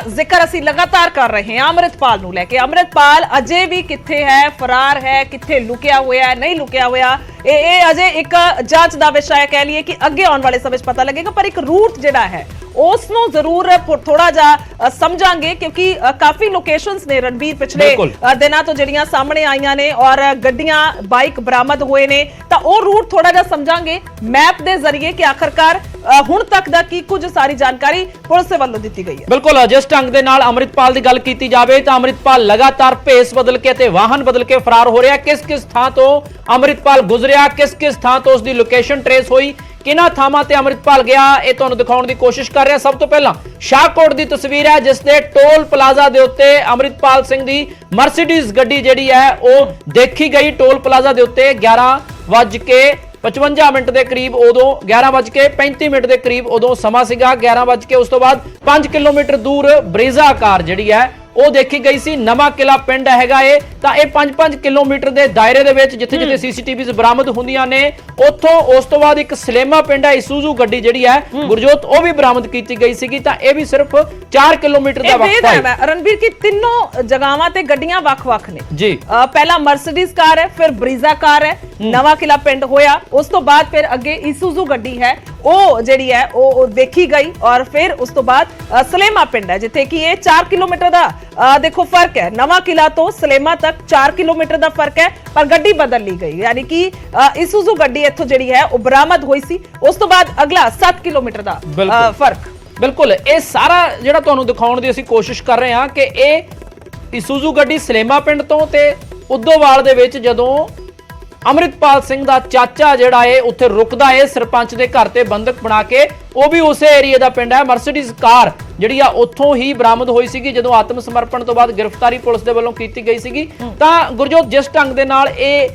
ਜ਼ਿਕਰ ਅਸੀਂ ਲਗਾਤਾਰ ਕਰ ਰਹੇ ਹਾਂ ਅੰਮ੍ਰਿਤਪਾਲ ਨੂੰ ਲੈ ਕੇ। ਅੰਮ੍ਰਿਤਪਾਲ ਅਜੇ ਵੀ ਕਿੱਥੇ ਹੈ, ਫਰਾਰ ਹੈ, ਕਿੱਥੇ ਲੁਕਿਆ ਹੋਇਆ ਹੈ, ਨਹੀਂ ਲੁਕਿਆ ਹੋਇਆ, ਇਹ ਅਜੇ ਇੱਕ ਜਾਂਚ ਦਾ ਵਿਸ਼ਾ ਹੈ। ਕਹਿ ਲਈਏ ਕਿ ਅੱਗੇ ਆਉਣ ਵਾਲੇ ਸਮੇਂ 'ਚ ਪਤਾ ਲੱਗੇਗਾ, ਪਰ ਇੱਕ ਰੂਟ ਜਿਹੜਾ ਹੈ ਉਸ ਨੂੰ ਜ਼ਰੂਰ ਥੋੜਾ ਜਿਹਾ ਸਮਝਾਂਗੇ, ਕਿਉਂਕਿ ਕਾਫੀ ਲੋਕੇਸ਼ਨਸ ਨੇ ਰਣਬੀਰ ਪਿਛਲੇ ਦਿਨਾਂ ਤੋਂ ਜਿਹੜੀਆਂ ਸਾਹਮਣੇ ਆਈਆਂ ਨੇ ਔਰ ਗੱਡੀਆਂ ਬਾਈਕ ਬਰਾਮਦ ਹੋਏ ਨੇ, ਤਾਂ ਉਹ ਰੂਟ ਥੋੜਾ ਜਿਹਾ ਸਮਝਾਂਗੇ ਮੈਪ ਦੇ ਜ਼ਰੀਏ ਕਿ ਆਖਰਕਾਰ ਹੁਣ ਤੱਕ ਦਾ ਕੀ ਕੁਝ ਸਾਰੀ ਜਾਣਕਾਰੀ ਪੁਲਿਸ ਦੇ ਵੱਲੋਂ ਦਿੱਤੀ ਗਈ ਹੈ। ਬਿਲਕੁਲ, ਜਿਸ ਢੰਗ ਦੇ ਨਾਲ ਅੰਮ੍ਰਿਤਪਾਲ ਦੀ ਗੱਲ ਕੀਤੀ ਜਾਵੇ ਤਾਂ ਅੰਮ੍ਰਿਤਪਾਲ ਲਗਾਤਾਰ ਭੇਸ ਬਦਲ ਕੇ ਤੇ ਵਾਹਨ ਬਦਲ ਕੇ ਫਰਾਰ ਹੋ ਰਿਹਾ। ਕਿਸ ਥਾਂ ਤੋਂ ਅੰਮ੍ਰਿਤਪਾਲ ਗੁਜ਼ਰਿਆ, ਕਿਸ ਥਾਂ ਤੋਂ ਉਸ ਦੀ ਲੋਕੇਸ਼ਨ ਟ੍ਰੇਸ ਹੋਈ, ਕਿਹਨਾਂ ਥਾਵਾਂ ਤੇ ਅੰਮ੍ਰਿਤਪਾਲ ਗਿਆ, ਇਹ ਤੁਹਾਨੂੰ ਦਿਖਾਉਣ ਦੀ ਕੋਸ਼ਿਸ਼ ਕਰ ਰਿਹਾ। ਸਭ ਤੋਂ ਪਹਿਲਾਂ ਸ਼ਾਹਕੋਟ ਦੀ ਤਸਵੀਰ ਹੈ, ਜਿਸ ਦੇ ਟੋਲ ਪਲਾਜ਼ਾ ਦੇ ਉੱਤੇ ਅੰਮ੍ਰਿਤਪਾਲ ਸਿੰਘ ਦੀ ਮਰਸੀਡੀਜ਼ ਗੱਡੀ ਜਿਹੜੀ ਹੈ ਉਹ ਦੇਖੀ ਗਈ। ਟੋਲ ਪਲਾਜ਼ਾ ਦੇ ਉੱਤੇ 11:55 ਦੇ ਕਰੀਬ, ਉਦੋਂ 11:35 ਦੇ ਕਰੀਬ ਉਦੋਂ ਸਮਾਂ ਸੀਗਾ। 11 ਉਸ ਤੋਂ ਬਾਅਦ 5 ਕਿਲੋਮੀਟਰ ਦੂਰ ਬਰੀਜ਼ਾ ਕਾਰ ਜਿਹੜੀ ਹੈ ਉਹ ਦੇਖੀ ਗਈ ਸੀ। ਨਵਾਂ ਕਿਲਾ ਪਿੰਡ ਹੈਗਾ ਇਹ, ਤਾਂ ਇਹ 5-5 ਕਿਲੋਮੀਟਰ ਦੇ ਦਾਇਰੇ ਦੇ ਵਿੱਚ ਜਿੱਥੇ ਸੀਸੀਟੀਵੀਜ਼ ਬਰਾਮਦ ਹੁੰਦੀਆਂ ਨੇ, ਉੱਥੋਂ ਉਸ ਤੋਂ ਬਾਅਦ ਇੱਕ ਸਲੇਮਾ ਪਿੰਡ ਹੈ, ਇਸੂਜ਼ੂ ਗੱਡੀ ਜਿਹੜੀ ਹੈ ਗੁਰਜੋਤ, ਉਹ ਵੀ ਬਰਾਮਦ ਕੀਤੀ ਗਈ ਸੀਗੀ। ਤਾਂ ਇਹ ਵੀ ਸਿਰਫ 4 ਕਿਲੋਮੀਟਰ ਦਾ ਵਕਫਾ ਹੈ। ਰਣਬੀਰ ਕੀ ਤਿੰਨੋਂ ਜਗ੍ਹਾਵਾਂ ਤੇ ਗੱਡੀਆਂ ਵੱਖ-ਵੱਖ ਨੇ ਜੀ। ਪਹਿਲਾ ਮਰਸੀਡੀਜ਼ ਕਾਰ ਹੈ, ਫਿਰ ਬਰੀਜ਼ਾ ਕਾਰ ਹੈ, ਨਵਾਂ ਕਿਲਾ ਪਿੰਡ ਹੋਇਆ, ਉਸ ਤੋਂ ਬਾਅਦ ਫਿਰ ਅੱਗੇ ਇਸੂਜ਼ੂ ਗੱਡੀ ਹੈ ਉਹ ਜਿਹੜੀ ਹੈ ਉਹ ਦੇਖੀ ਗਈ, ਔਰ ਫਿਰ ਉਸ ਤੋਂ ਬਾਅਦ ਸਲੇਮਾ ਪਿੰਡ ਹੈ ਜਿੱਥੇ ਕਿ ਇਹ 4 ਕਿਲੋਮੀਟਰ ਦਾ ਦੇਖੋ ਫਰਕ ਹੈ। ਨਵਾਂ ਕਿਲਾ ਤੋਂ ਸਲੇਮਾ ਤੱਕ 4 ਕਿਲੋਮੀਟਰ ਦਾ ਫਰਕ ਹੈ, ਪਰ ਗੱਡੀ ਬਦਲ ਲਈ ਗਈ, ਯਾਨੀ ਕਿ ਇਸੂਜ਼ੂ ਗੱਡੀ ਇੱਥੋਂ ਜਿਹੜੀ ਹੈ ਉਹ ਬਰਾਮਦ ਹੋਈ ਸੀ। ਉਸ ਤੋਂ ਬਾਅਦ ਅਗਲਾ 7 ਕਿਲੋਮੀਟਰ ਦਾ ਫਰਕ। ਬਿਲਕੁਲ, ਇਹ ਸਾਰਾ ਜਿਹੜਾ ਤੁਹਾਨੂੰ ਦਿਖਾਉਣ ਦੀ ਅਸੀਂ ਕੋਸ਼ਿਸ਼ ਕਰ ਰਹੇ ਹਾਂ ਕਿ ਇਹ ਇਸੂਜ਼ੂ ਗੱਡੀ ਸਲੇਮਾ ਪਿੰਡ ਤੋਂ ਤੇ ਉਦੋਵਾਲ ਦੇ ਵਿੱਚ ਜਦੋਂ ਅੰਮ੍ਰਿਤਪਾਲ ਸਿੰਘ ਦਾ ਚਾਚਾ ਜਿਹੜਾ ਏ ਉੱਥੇ ਰੁਕਦਾ ਏ ਸਰਪੰਚ ਦੇ ਘਰ ਤੇ ਬੰਦਕ ਬਣਾ ਕੇ, ਉਹ ਵੀ ਉਸੇ ਏਰੀਏ ਦਾ ਪਿੰਡ ਹੈ। ਮਰਸੀਡੀਜ਼ ਕਾਰ ਜਿਹੜੀ ਆ ਉੱਥੋਂ ਹੀ ਬਰਾਮਦ ਹੋਈ ਸੀਗੀ ਜਦੋਂ ਆਤਮ ਸਮਰਪਣ ਤੋਂ ਬਾਅਦ ਗ੍ਰਿਫਤਾਰੀ ਪੁਲਿਸ ਦੇ ਵੱਲੋਂ ਕੀਤੀ ਗਈ ਸੀਗੀ। ਤਾਂ ਗੁਰਜੋਤ, ਜਿਸ ਢੰਗ ਦੇ ਨਾਲ ਇਹ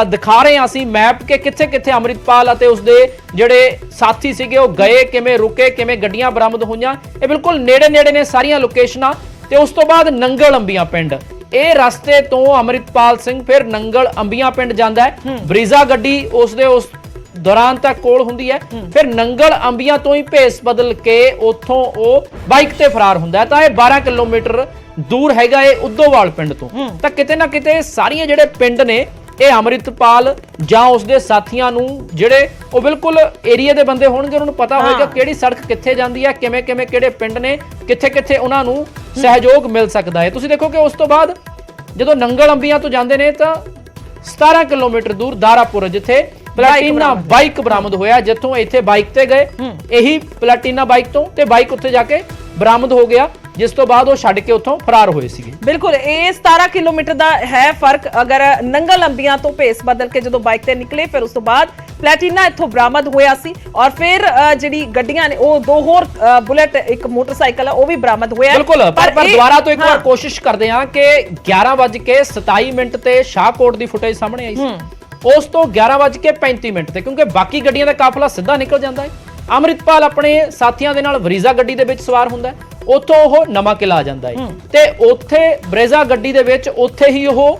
ਦਿਖਾ ਰਹੇ ਹਾਂ ਅਸੀਂ ਮੈਪ ਕਿ ਕਿੱਥੇ ਅੰਮ੍ਰਿਤਪਾਲ ਅਤੇ ਉਸਦੇ ਜਿਹੜੇ ਸਾਥੀ ਸੀਗੇ ਉਹ ਗਏ, ਕਿਵੇਂ ਰੁਕੇ, ਕਿਵੇਂ ਗੱਡੀਆਂ ਬਰਾਮਦ ਹੋਈਆਂ, ਇਹ ਬਿਲਕੁਲ ਨੇੜੇ ਨੇ ਸਾਰੀਆਂ ਲੋਕੇਸ਼ਨਾਂ। ਤੇ ਉਸ ਤੋਂ ਬਾਅਦ ਨੰਗਲ ਅੰਬੀਆਂ ਪਿੰਡ, ਇਹ ਰਸਤੇ ਤੋਂ ਅੰਮ੍ਰਿਤਪਾਲ ਸਿੰਘ ਫਿਰ ਨੰਗਲ ਅੰਬੀਆਂ ਪਿੰਡ ਜਾਂਦਾ ਹੈ। ਬਰੀਜ਼ਾ ਗੱਡੀ ਉਸ ਦੌਰਾਨ ਤੱਕ ਕੋਲ ਹੁੰਦੀ ਹੈ, ਫਿਰ ਨੰਗਲ ਅੰਬੀਆਂ ਤੋਂ ਹੀ ਭੇਸ ਬਦਲ ਕੇ ਉੱਥੋਂ ਉਹ ਬਾਈਕ ਤੇ ਫਰਾਰ ਹੁੰਦਾ ਹੈ। ਤਾਂ ਇਹ 12 ਕਿਲੋਮੀਟਰ ਦੂਰ ਹੈਗਾ ਇਹ ਉਦੋਵਾਲ ਪਿੰਡ ਤੋਂ। ਤਾਂ ਕਿਤੇ ਨਾ ਕਿਤੇ ਸਾਰੀਆਂ ਜਿਹੜੇ ਪਿੰਡ ਨੇ ਇਹ ਅੰਮ੍ਰਿਤਪਾਲ ਜਾਂ ਉਸਦੇ ਸਾਥੀਆਂ ਨੂੰ, ਜਿਹੜੇ ਉਹ ਬਿਲਕੁਲ ਏਰੀਆ ਦੇ ਬੰਦੇ ਹੋਣਗੇ, ਉਹਨਾਂ ਨੂੰ ਪਤਾ ਹੋਏਗਾ ਕਿਹੜੀ ਸੜਕ ਕਿੱਥੇ ਜਾਂਦੀ ਹੈ, ਕਿਵੇਂ ਕਿਹੜੇ ਪਿੰਡ ਨੇ, ਕਿੱਥੇ ਉਹਨਾਂ ਨੂੰ ਸਹਿਯੋਗ ਮਿਲ ਸਕਦਾ ਹੈ। ਤੁਸੀਂ ਦੇਖੋ ਕਿ ਉਸ ਤੋਂ ਬਾਅਦ ਜਦੋਂ ਨੰਗਲ ਅੰਬੀਆਂ ਤੋਂ ਜਾਂਦੇ ਨੇ ਤਾਂ 17 ਕਿਲੋਮੀਟਰ ਦੂਰ ਦਾਰਾਪੁਰ, ਜਿੱਥੇ ਪਲੈਟੀਨਾ ਬਾਈਕ ਬਰਾਮਦ ਹੋਇਆ, ਜਿੱਥੋਂ ਇੱਥੇ ਬਾਈਕ ਤੇ ਗਏ, ਇਹੀ ਪਲੈਟੀਨਾ ਬਾਈਕ ਤੋਂ, ਤੇ ਬਾਈਕ ਉੱਥੇ ਜਾ ਕੇ ਬਰਾਮਦ ਹੋ ਗਿਆ, ਜਿਸ ਤੋਂ ਬਾਅਦ ਉਹ ਛੱਡ ਕੇ ਉੱਥੋਂ ਫਰਾਰ ਹੋਏ ਸੀਗੇ। ਬਿਲਕੁਲ, ਇਹ 17 ਕਿਲੋਮੀਟਰ ਦਾ ਹੈ ਫਰਕ। ਅਗਰ ਨੰਗਲ ਅੰਬੀਆਂ ਤੋਂ ਭੇਸ ਬਦਲ ਕੇ ਜਦੋਂ ਬਾਈਕ ਤੇ ਨਿਕਲੇ, ਫਿਰ ਉਸ ਤੋਂ ਬਾਅਦ ਪਲੈਟੀਨਾ ਇੱਥੋਂ ਬਰਾਮਦ ਹੋਇਆ ਸੀ, ਔਰ ਫਿਰ ਜਿਹੜੀ ਗੱਡੀਆਂ ਨੇ ਉਹ 2 ਹੋਰ ਬੁਲਟ, ਇੱਕ ਮੋਟਰਸਾਈਕਲ ਹੈ ਉਹ ਵੀ ਬਰਾਮਦ ਹੋਇਆ। ਬਿਲਕੁਲ, ਪਰ ਦੁਬਾਰਾ ਤੋਂ ਇੱਕ ਵਾਰ ਕੋਸ਼ਿਸ਼ ਕਰਦੇ ਹਾਂ ਕਿ 11:27 ਤੇ ਸ਼ਾਹਕੋਟ ਦੀ ਫੁਟੇਜ ਸਾਹਮਣੇ ਆਈ ਸੀ, ਉਸ ਤੋਂ 11:35 ਤੇ, ਕਿਉਂਕਿ ਬਾਕੀ ਗੱਡੀਆਂ ਦਾ ਕਾਫਲਾ ਸਿੱਧਾ ਨਿਕਲ ਜਾਂਦਾ ਹੈ। ਅੰਮ੍ਰਿਤਪਾਲ ਆਪਣੇ ਸਾਥੀਆਂ ਦੇ ਨਾਲ ਬਰੀਜ਼ਾ ਗੱਡੀ ਦੇ ਵਿੱਚ ਸਵਾਰ ਹੁੰਦਾ ਹੈ, ਉੱਥੋਂ ਉਹ ਨਵਾਂ ਕਿਲਾ ਆ ਜਾਂਦਾ ਹੈ, ਤੇ ਉੱਥੇ ਬਰੀਜ਼ਾ ਗੱਡੀ ਦੇ ਵਿੱਚ ਉੱਥੇ ਹੀ ਉਹ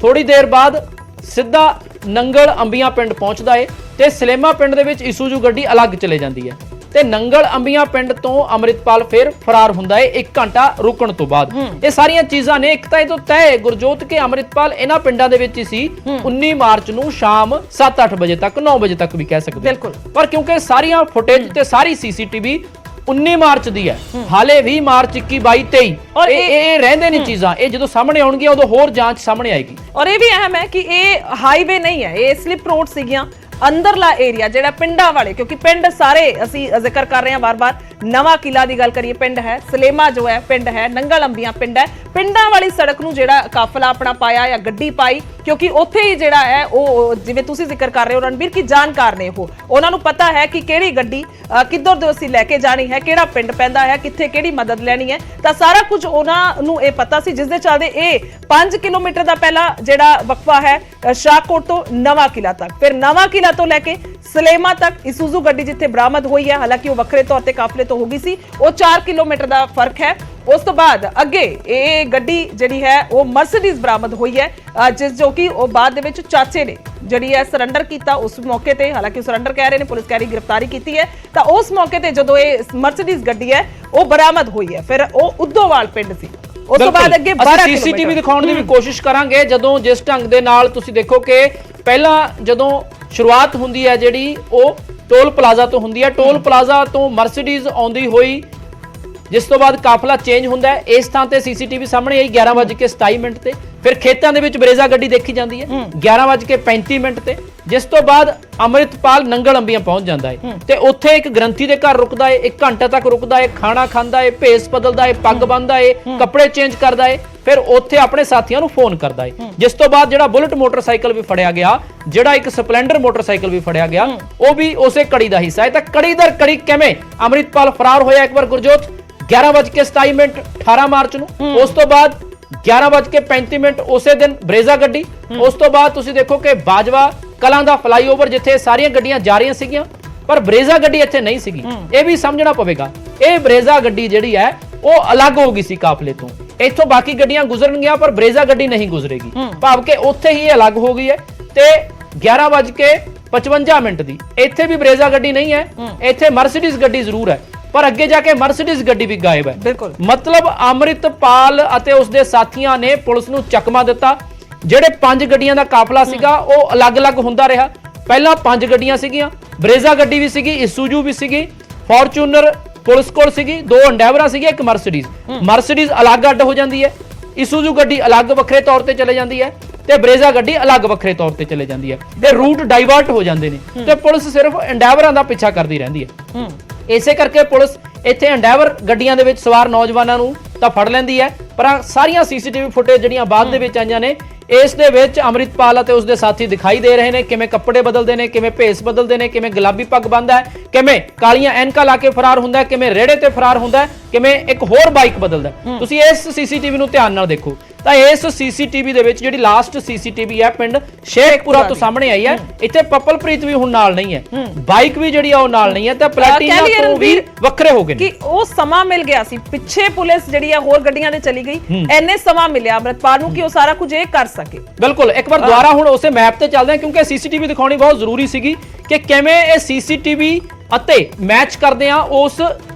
ਥੋੜੀ ਦੇਰ ਬਾਅਦ ਸਿੱਧਾ ਨੰਗਲ ਅੰਬੀਆਂ ਪਿੰਡ ਪਹੁੰਚਦਾ ਹੈ, ਤੇ ਸਲੇਮਾ ਪਿੰਡ ਦੇ ਵਿੱਚ ਇਸੂਜ਼ੂ ਗੱਡੀ ਅਲੱਗ ਚਲੇ ਜਾਂਦੀ ਹੈ, ਤੇ ਨੰਗਲ ਅੰਬੀਆਂ ਪਿੰਡ ਤੋਂ ਅੰਮ੍ਰਿਤਪਾਲ ਫਿਰ ਫਰਾਰ ਹੁੰਦਾ ਹੈ 1 ਘੰਟਾ ਰੁਕਣ ਤੋਂ ਬਾਅਦ। ਇਹ ਸਾਰੀਆਂ ਚੀਜ਼ਾਂ ਨੇ ਇੱਕ ਤਾਂ ਇਹ ਤੋਂ ਤੈਅ ਗੁਰਜੋਤ ਕਿ ਅੰਮ੍ਰਿਤਪਾਲ ਇਹਨਾਂ ਪਿੰਡਾਂ ਦੇ ਵਿੱਚ ਹੀ ਸੀ 19 ਮਾਰਚ ਨੂੰ ਸ਼ਾਮ 7-8 ਵਜੇ ਤੱਕ, 9 ਵਜੇ ਤੱਕ ਵੀ ਕਹਿ ਸਕਦੇ। ਬਿਲਕੁਲ, ਪਰ ਕਿਉਂਕਿ ਸਾਰੀਆਂ ਫੁਟੇਜ ਤੇ ਸਾਰੀ ਸੀਸੀਟੀਵੀ 19 ਮਾਰਚ ਦੀ ਹੈ, ਹਾਲੇ 20 ਮਾਰਚ 21 22 23 ਔਰ ਇਹ ਰਹਿੰਦੇ ਨੇ ਚੀਜ਼ਾਂ, ਇਹ ਜਦੋਂ ਸਾਹਮਣੇ ਆਉਣਗੀਆਂ ਉਦੋਂ ਹੋਰ ਜਾਂਚ ਸਾਹਮਣੇ ਆਏਗੀ। ਔਰ ਇਹ ਵੀ ਅਹਿਮ ਹੈ ਕਿ ਇਹ ਹਾਈਵੇ ਨਹੀਂ ਹੈ, ਇਹ ਸਲਿਪ ਰੋਡ ਸੀਗੀਆਂ, ਅੰਦਰਲਾ ਏਰੀਆ ਜਿਹੜਾ ਪਿੰਡਾਂ ਵਾਲੇ, ਕਿਉਂਕਿ ਪਿੰਡ ਸਾਰੇ ਅਸੀਂ ਜ਼ਿਕਰ ਕਰ ਰਹੇ ਹਾਂ ਵਾਰ-ਵਾਰ। ਨਵਾਂ ਕਿਲਾ ਦੀ ਗੱਲ ਕਰੀਏ ਪਿੰਡ ਹੈ, ਸਲੇਮਾ ਜੋ ਹੈ ਪਿੰਡ ਹੈ, ਨੰਗਲ ਅੰਬੀਆਂ ਪਿੰਡ ਹੈ। ਪਿੰਡਾਂ ਵਾਲੀ ਸੜਕ ਨੂੰ ਜਿਹੜਾ ਕਾਫਲਾ ਆਪਣਾ ਪਾਇਆ ਜਾਂ ਗੱਡੀ ਪਾਈ, ਕਿਉਂਕਿ ਉੱਥੇ ਹੀ ਜਿਹੜਾ ਹੈ ਉਹ ਜਿਵੇਂ ਤੁਸੀਂ ਜ਼ਿਕਰ ਕਰ ਰਹੇ ਹੋ ਰਣਬੀਰ ਕੀ ਜਾਣਕਾਰ ਨੇ, ਉਹਨਾਂ ਨੂੰ ਪਤਾ ਹੈ ਕਿ ਕਿਹੜੀ ਗੱਡੀ ਕਿੱਧਰ ਤੋਂ ਅਸੀਂ ਲੈ ਕੇ ਜਾਣੀ ਹੈ, ਕਿਹੜਾ ਪਿੰਡ ਪੈਂਦਾ ਹੈ, ਕਿੱਥੇ ਕਿਹੜੀ ਮਦਦ ਲੈਣੀ ਹੈ, ਤਾਂ ਸਾਰਾ ਕੁਝ ਉਹਨਾਂ ਨੂੰ ਇਹ ਪਤਾ ਸੀ, ਜਿਸ ਦੇ ਚੱਲਦੇ ਇਹ 5 ਕਿਲੋਮੀਟਰ ਦਾ ਪਹਿਲਾ ਜਿਹੜਾ ਵਕਫਾ ਹੈ ਸ਼ਾਹਕੋਟ ਤੋਂ ਨਵਾਂ ਕਿਲਾ ਤੱਕ, ਫਿਰ ਨਵਾਂ ਕਿਲਾ ਤੋਂ ਲੈ ਕੇ ਸਲੇਮਾ ਤੱਕ ਇਸੂਜ਼ੂ ਗੱਡੀ ਜਿੱਥੇ ਬਰਾਮਦ ਹੋਈ ਹੈ, ਹਾਲਾਂਕਿ ਉਹ ਵੱਖਰੇ ਤੌਰ ਤੇ ਕਾਫਲੇ ਤੋਂ ਹੋ ਗਈ ਸੀ, ਉਹ 4 ਕਿਲੋਮੀਟਰ ਦਾ ਫਰਕ ਹੈ। ਉਸ ਤੋਂ ਬਾਅਦ ਅੱਗੇ ਇਹ ਗੱਡੀ ਜਿਹੜੀ ਹੈ ਉਹ ਮਰਸੀਡੀਜ਼ ਬਰਾਮਦ ਹੋਈ ਹੈ, ਜਿਸ ਜੋ ਕਿ ਉਹ ਬਾਅਦ ਦੇ ਵਿੱਚ ਚਾਚੇ ਨੇ ਜਿਹੜੀ ਹੈ ਸਰੈਂਡਰ ਕੀਤਾ ਉਸ ਮੌਕੇ ਤੇ, ਹਾਲਾਂਕਿ ਸਰੈਂਡਰ ਕਹਿ ਰਹੇ ਨੇ, ਪੁਲਿਸ ਕਹਿ ਰਹੀ ਗ੍ਰਿਫਤਾਰੀ ਕੀਤੀ ਹੈ, ਤਾਂ ਉਸ ਮੌਕੇ ਤੇ ਜਦੋਂ ਇਹ ਮਰਸੀਡੀਜ਼ ਗੱਡੀ ਹੈ ਉਹ ਬਰਾਮਦ ਹੋਈ ਹੈ, ਫਿਰ ਉਹ ਉਦੋਵਾਲ ਪਿੰਡ ਸੀ। ਉਸ ਤੋਂ ਬਾਅਦ ਅੱਗੇ 12 ਸੀਸੀਟੀਵੀ ਦਿਖਾਉਣ ਦੀ ਵੀ ਕੋਸ਼ਿਸ਼ ਕਰਾਂਗੇ, ਜਦੋਂ ਜਿਸ ਢੰਗ ਦੇ ਨਾਲ ਤੁਸੀਂ ਦੇਖੋ ਕਿ ਪਹਿਲਾਂ ਜਦੋਂ ਸ਼ੁਰੂਆਤ ਹੁੰਦੀ ਹੈ ਜਿਹੜੀ ਉਹ ਟੋਲ ਪਲਾਜ਼ਾ ਤੋਂ ਹੁੰਦੀ ਹੈ, ਟੋਲ ਪਲਾਜ਼ਾ ਤੋਂ ਮਰਸੀਡੀਜ਼ ਆਉਂਦੀ ਹੋਈ, ਜਿਸ ਤੋਂ ਬਾਅਦ ਕਾਫਲਾ ਚੇਂਜ ਹੁੰਦਾ ਹੈ। ਇਸ ਥਾਂ ਤੇ ਸੀਸੀਟੀਵੀ ਸਾਹਮਣੇ ਆਈ 11:27 ਤੇ, ਫਿਰ ਖੇਤਾਂ ਦੇ ਵਿੱਚ ਬਰੇਜ਼ਾ ਗੱਡੀ ਦੇਖੀ ਜਾਂਦੀ ਹੈ 11:35 ਤੇ, ਜਿਸ ਤੋਂ ਬਾਅਦ ਅੰਮ੍ਰਿਤਪਾਲ ਨੰਗਲ ਅੰਬੀਆਂ ਪਹੁੰਚ ਜਾਂਦਾ ਹੈ ਤੇ ਉੱਥੇ ਇੱਕ ਗ੍ਰੰਥੀ ਦੇ ਘਰ ਰੁਕਦਾ ਹੈ, 1 ਘੰਟਾ ਤੱਕ ਰੁਕਦਾ ਹੈ, ਖਾਣਾ ਖਾਂਦਾ ਹੈ, ਭੇਸ ਬਦਲਦਾ ਹੈ, ਪੱਗ ਬੰਨਦਾ ਹੈ, ਕੱਪੜੇ ਚੇਂਜ ਕਰਦਾ ਹੈ, ਫਿਰ ਉੱਥੇ ਆਪਣੇ ਸਾਥੀਆਂ ਨੂੰ ਫੋਨ ਕਰਦਾ ਹੈ। ਜਿਸ ਤੋਂ ਬਾਅਦ ਜਿਹੜਾ ਬੁਲਟ ਮੋਟਰਸਾਈਕਲ ਵੀ ਫੜਿਆ ਗਿਆ, ਜਿਹੜਾ ਇੱਕ ਸਪਲੈਂਡਰ ਮੋਟਰਸਾਈਕਲ ਵੀ ਫੜਿਆ ਗਿਆ, ਉਹ ਵੀ ਉਸੇ ਕੜੀ ਦਾ ਹਿੱਸਾ ਹੈ। ਤਾਂ ਕੜੀ ਦਰ ਕੜੀ ਕਿਵੇਂ ਅੰਮ੍ਰਿਤਪਾਲ ਫਰਾਰ ਹੋਇਆ, ਇੱਕ ਵਾਰ ਗੁਰਜੋਤ 11:27 18 ਮਾਰਚ ਨੂੰ, ਉਸ ਤੋਂ ਬਾਅਦ 11:35 ਉਸੇ ਦਿਨ ਬਰੇਜ਼ਾ ਗੱਡੀ, ਉਸ ਤੋਂ ਬਾਅਦ ਤੁਸੀਂ ਦੇਖੋ ਕਿ ਬਾਜਵਾ ਕਲਾਂ ਦਾ ਫਲਾਈਓਵਰ ਜਿੱਥੇ ਸਾਰੀਆਂ ਗੱਡੀਆਂ ਜਾ ਰਹੀਆਂ ਸੀਗੀਆਂ, ਪਰ ਬਰੇਜ਼ਾ ਗੱਡੀ ਇੱਥੇ ਨਹੀਂ ਸੀਗੀ। ਇਹ ਵੀ ਸਮਝਣਾ ਪਵੇਗਾ, ਇਹ ਬਰੇਜ਼ਾ ਗੱਡੀ ਜਿਹੜੀ ਹੈ ਉਹ ਅਲੱਗ ਹੋ ਗਈ ਸੀ ਕਾਫਲੇ ਤੋਂ, ਇੱਥੋਂ ਬਾਕੀ ਗੱਡੀਆਂ ਗੁਜ਼ਰਨਗੀਆਂ ਪਰ ਬਰੇਜ਼ਾ ਗੱਡੀ ਨਹੀਂ ਗੁਜ਼ਰੇਗੀ, ਭਾਵ ਕਿ ਉੱਥੇ ਹੀ ਅਲੱਗ ਹੋ ਗਈ ਹੈ। ਤੇ 11:55 ਦੀ ਇੱਥੇ ਵੀ ਬਰੇਜ਼ਾ ਗੱਡੀ ਨਹੀਂ ਹੈ, ਇੱਥੇ ਮਰਸੀਡੀਜ਼ ਗੱਡੀ ਜ਼ਰੂਰ ਹੈ, ਪਰ ਅੱਗੇ ਜਾ ਕੇ ਮਰਸੀਡੀਜ਼ ਗੱਡੀ ਵੀ ਗਾਇਬ ਹੈ। ਬਿਲਕੁਲ, ਮਤਲਬ ਅੰਮ੍ਰਿਤਪਾਲ ਅਤੇ ਉਸਦੇ ਸਾਥੀਆਂ ਨੇ ਪੁਲਿਸ ਨੂੰ ਚਕਮਾ ਦਿੱਤਾ। ਜਿਹੜੇ 5 ਗੱਡੀਆਂ ਦਾ ਕਾਫਲਾ ਸੀਗਾ ਉਹ ਅਲੱਗ-ਅਲੱਗ ਹੁੰਦਾ ਰਿਹਾ। ਪਹਿਲਾਂ 5 ਗੱਡੀਆਂ ਸੀਗੀਆਂ, ਬਰੇਜ਼ਾ ਗੱਡੀ ਵੀ ਸੀਗੀ, ਇਸੂਜੂ ਵੀ ਸੀਗੀ, ਫੋਰਚੂਨਰ ਪੁਲਿਸ ਕੋਲ ਸੀਗੀ, 2 ਅੰਡੈਵਰਾ ਸੀਗੇ, ਇੱਕ ਮਰਸੀਡੀਜ਼ ਅਲੱਗ ਅੱਡ ਹੋ ਜਾਂਦੀ ਹੈ, ਇਸੂਜੂ ਗੱਡੀ ਅਲੱਗ ਵੱਖਰੇ ਤੌਰ ਤੇ ਚਲੇ ਜਾਂਦੀ ਹੈ ਤੇ ਬਰੇਜ਼ਾ ਗੱਡੀ ਅਲੱਗ ਵੱਖਰੇ ਤੌਰ ਤੇ ਚਲੇ ਜਾਂਦੀ ਹੈ ਤੇ ਰੂਟ ਡਾਈਵਰਟ ਹੋ ਜਾਂਦੇ ਨੇ ਤੇ ਪੁਲਿਸ ਸਿਰਫ ਅੰਡੈਵਰਾਂ ਦਾ ਪਿੱਛਾ ਕਰਦੀ ਰਹਿੰਦੀ ਹੈ। ਇਸੇ ਕਰਕੇ ਪੁਲਿਸ ਇੱਥੇ ਅੰਡੈਵਰ ਗੱਡੀਆਂ ਦੇ ਵਿੱਚ ਸਵਾਰ ਨੌਜਵਾਨਾਂ ਨੂੰ ਤਾਂ ਫੜ ਲੈਂਦੀ ਹੈ, ਪਰ ਸਾਰੀਆਂ ਸੀਸੀਟੀਵੀ ਫੁਟੇਜ ਜਿਹੜੀਆਂ ਬਾਅਦ ਦੇ ਵਿੱਚ ਆਈਆਂ ਨੇ, ਇਸ ਦੇ ਵਿੱਚ ਅੰਮ੍ਰਿਤਪਾਲ ਅਤੇ ਉਸਦੇ ਸਾਥੀ ਦਿਖਾਈ ਦੇ ਰਹੇ ਨੇ, ਕਿਵੇਂ ਕੱਪੜੇ ਬਦਲਦੇ ਨੇ, ਕਿਵੇਂ ਭੇਸ ਬਦਲਦੇ ਨੇ, ਕਿਵੇਂ ਗੁਲਾਬੀ ਪੱਗ ਬੰਨਦਾ ਹੈ, ਕਿਵੇਂ ਕਾਲੀਆਂ ਐਨਕਾਂ ਲਾ ਕੇ ਫਰਾਰ ਹੁੰਦਾ ਹੈ, ਕਿਵੇਂ ਰੇੜੇ ਤੇ ਫਰਾਰ ਹੁੰਦਾ ਹੈ, ਕਿਵੇਂ ਇੱਕ ਹੋਰ ਬਾਈਕ ਬਦਲਦਾ ਹੈ। ਤੁਸੀਂ ਇਸ ਸੀਸੀਟੀਵੀ ਨੂੰ ਧਿਆਨ ਨਾਲ ਦੇਖੋ ਤਾਂ ਇਸ ਸੀਸੀਟੀਵੀ ਦੇ ਵਿੱਚ ਜਿਹੜੀ ਲਾਸਟ ਸੀਸੀਟੀਵੀ ਹੈ ਪਿੰਡ ਸ਼ੇਖਪੁਰਾ ਤੋਂ ਸਾਹਮਣੇ ਆਈ ਹੈ, ਇੱਥੇ ਪੱਪਲਪ੍ਰੀਤ ਵੀ ਹੁਣ ਨਾਲ ਨਹੀਂ ਹੈ, ਬਾਈਕ ਵੀ ਜਿਹੜੀ ਆ ਉਹ ਨਾਲ ਨਹੀਂ ਹੈ ਤੇ ਪਲੈਟੀਨਾ ਤੋਂ ਵੀ ਵੱਖਰੇ ਹੋ ਗਏ ਨੇ। ਕਿ ਉਹ ਸਮਾਂ ਮਿਲ ਗਿਆ ਸੀ, ਪਿੱਛੇ ਪੁਲਿਸ ਜਿਹੜੀ ਆ ਹੋਰ ਗੱਡੀਆਂ ਦੇ ਚਲੀ ਗਈ, ਐਨੇ ਸਮਾਂ ਮਿਲਿਆ ਅੰਮ੍ਰਿਤਪਾਲ ਨੂੰ ਕਿ ਉਹ ਸਾਰਾ ਕੁਝ ਇਹ ਕਰ ਸਕੇ। ਬਿਲਕੁਲ, ਇੱਕ ਵਾਰ ਦੁਬਾਰਾ ਹੁਣ ਉਸੇ ਮੈਪ ਤੇ ਚੱਲਦੇ ਹਾਂ ਕਿਉਂਕਿ ਸੀਸੀਟੀਵੀ ਦਿਖਾਉਣੀ ਬਹੁਤ ਜ਼ਰੂਰੀ ਸੀਗੀ ਕਿ ਕਿਵੇਂ ਇਹ ਸੀਸੀਟੀਵੀ ਅਤੇ ਮੈਚ ਕਰਦੇ ਆ ਉਸ